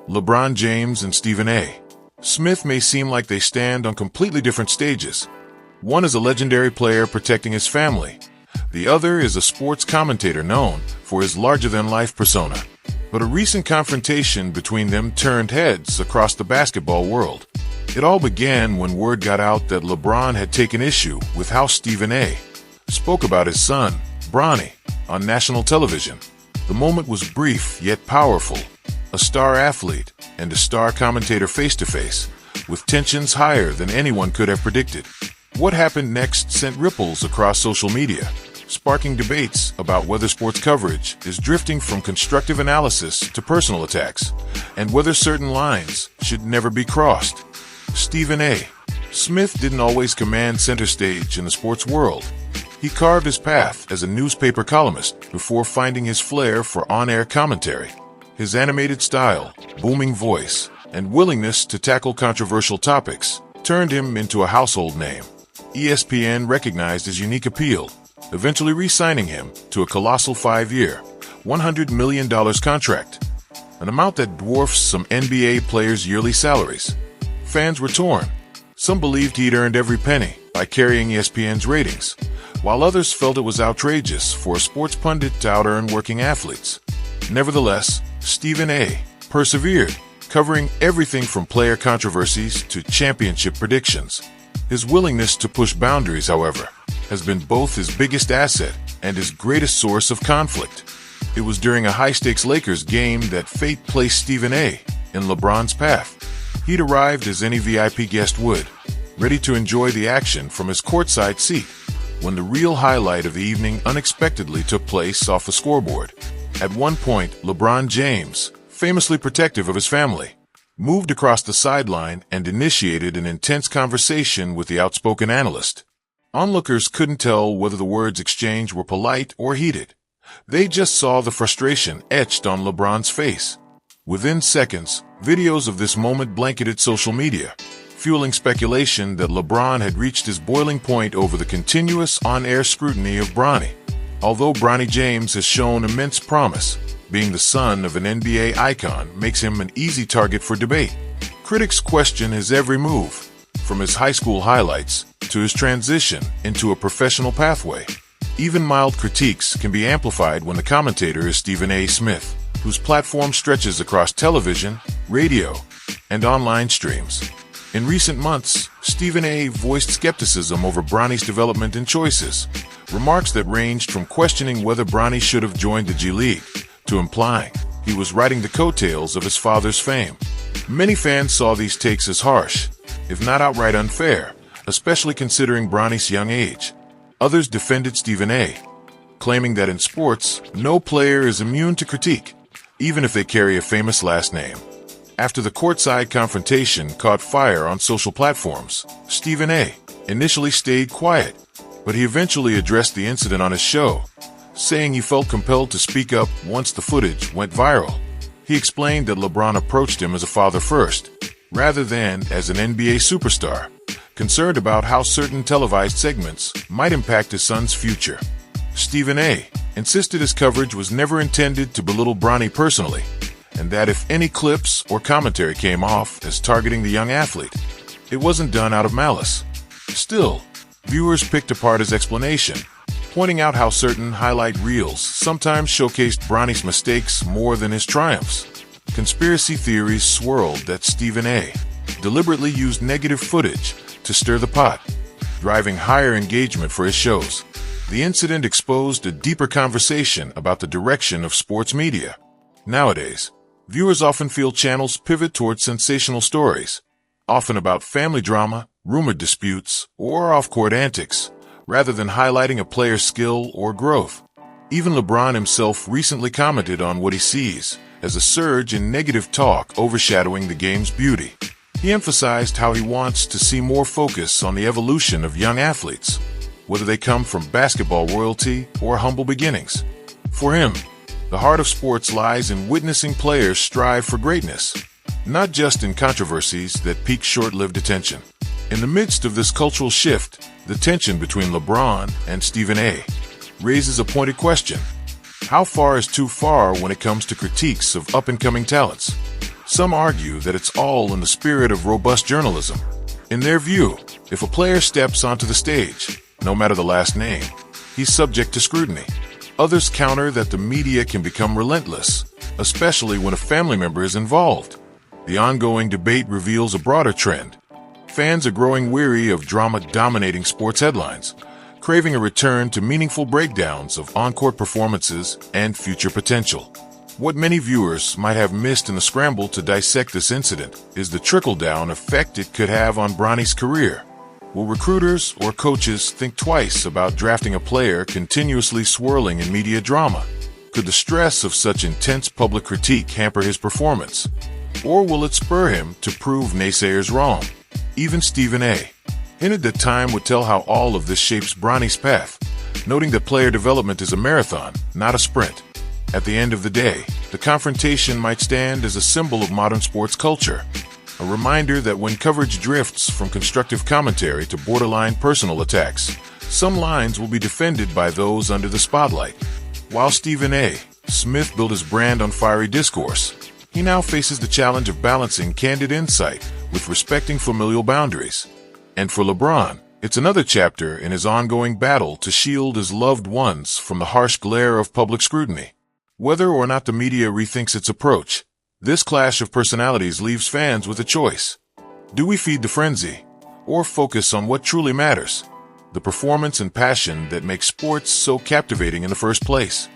LeBron James and Stephen A. Smith may seem like they stand on completely different stages. One is a legendary player protecting his family. The other is a sports commentator known for his larger-than-life persona. But a recent confrontation between them turned heads across the basketball world. It all began when word got out that LeBron had taken issue with how Stephen A. spoke about his son, Bronny, on national television. The moment was brief yet powerful. A star athlete and a star commentator face-to-face, with tensions higher than anyone could have predicted. What happened next sent ripples across social media, sparking debates about whether sports coverage is drifting from constructive analysis to personal attacks, and whether certain lines should never be crossed. Stephen A. Smith didn't always command center stage in the sports world. He carved his path as a newspaper columnist before finding his flair for on-air commentary. His animated style, booming voice, and willingness to tackle controversial topics turned him into a household name. ESPN recognized his unique appeal, eventually re-signing him to a colossal 5-year, $100 million contract, an amount that dwarfs some NBA players' yearly salaries. Fans were torn. Some believed he'd earned every penny by carrying ESPN's ratings, while others felt it was outrageous for a sports pundit to out-earn working athletes. Nevertheless, Stephen A. persevered, covering everything from player controversies to championship predictions. His willingness to push boundaries, however, has been both his biggest asset and his greatest source of conflict. It was during a high-stakes Lakers game that fate placed Stephen A. in LeBron's path. He'd arrived as any VIP guest would, ready to enjoy the action from his courtside seat, when the real highlight of the evening unexpectedly took place off the scoreboard. At one point, LeBron James, famously protective of his family, moved across the sideline and initiated an intense conversation with the outspoken analyst. Onlookers couldn't tell whether the words exchanged were polite or heated. They just saw the frustration etched on LeBron's face. Within seconds, videos of this moment blanketed social media, fueling speculation that LeBron had reached his boiling point over the continuous on-air scrutiny of Bronny. Although Bronny James has shown immense promise, being the son of an NBA icon makes him an easy target for debate. Critics question his every move, from his high school highlights to his transition into a professional pathway. Even mild critiques can be amplified when the commentator is Stephen A. Smith, whose platform stretches across television, radio, and online streams. In recent months, Stephen A. voiced skepticism over Bronny's development and choices, remarks that ranged from questioning whether Bronny should have joined the G League to implying he was riding the coattails of his father's fame. Many fans saw these takes as harsh, if not outright unfair, especially considering Bronny's young age. Others defended Stephen A., claiming that in sports, no player is immune to critique, even if they carry a famous last name. After the courtside confrontation caught fire on social platforms, Stephen A. initially stayed quiet, but he eventually addressed the incident on his show, saying he felt compelled to speak up once the footage went viral. He explained that LeBron approached him as a father first, rather than as an NBA superstar, concerned about how certain televised segments might impact his son's future. Stephen A. insisted his coverage was never intended to belittle Bronny personally, and that if any clips or commentary came off as targeting the young athlete, it wasn't done out of malice. Still, viewers picked apart his explanation, pointing out how certain highlight reels sometimes showcased Bronny's mistakes more than his triumphs. Conspiracy theories swirled that Stephen A. deliberately used negative footage to stir the pot, driving higher engagement for his shows. The incident exposed a deeper conversation about the direction of sports media. Nowadays, viewers often feel channels pivot towards sensational stories, often about family drama, rumored disputes, or off-court antics, rather than highlighting a player's skill or growth. Even LeBron himself recently commented on what he sees as a surge in negative talk overshadowing the game's beauty. He emphasized how he wants to see more focus on the evolution of young athletes, whether they come from basketball royalty or humble beginnings. For him, the heart of sports lies in witnessing players strive for greatness, not just in controversies that pique short-lived attention. In the midst of this cultural shift, the tension between LeBron and Stephen A. raises a pointed question. How far is too far when it comes to critiques of up-and-coming talents? Some argue that it's all in the spirit of robust journalism. In their view, if a player steps onto the stage, no matter the last name, he's subject to scrutiny. Others counter that the media can become relentless, especially when a family member is involved. The ongoing debate reveals a broader trend. Fans are growing weary of drama dominating sports headlines, craving a return to meaningful breakdowns of on-court performances and future potential. What many viewers might have missed in the scramble to dissect this incident is the trickle-down effect it could have on Bronny's career. Will recruiters or coaches think twice about drafting a player continuously swirling in media drama? Could the stress of such intense public critique hamper his performance? Or will it spur him to prove naysayers wrong? Even Stephen A. hinted that time would tell how all of this shapes Bronny's path, noting that player development is a marathon, not a sprint. At the end of the day, the confrontation might stand as a symbol of modern sports culture, a reminder that when coverage drifts from constructive commentary to borderline personal attacks, some lines will be defended by those under the spotlight. While Stephen A. Smith built his brand on fiery discourse, he now faces the challenge of balancing candid insight with respecting familial boundaries. And for LeBron, it's another chapter in his ongoing battle to shield his loved ones from the harsh glare of public scrutiny. Whether or not the media rethinks its approach, this clash of personalities leaves fans with a choice. Do we feed the frenzy, or focus on what truly matters? The performance and passion that make sports so captivating in the first place.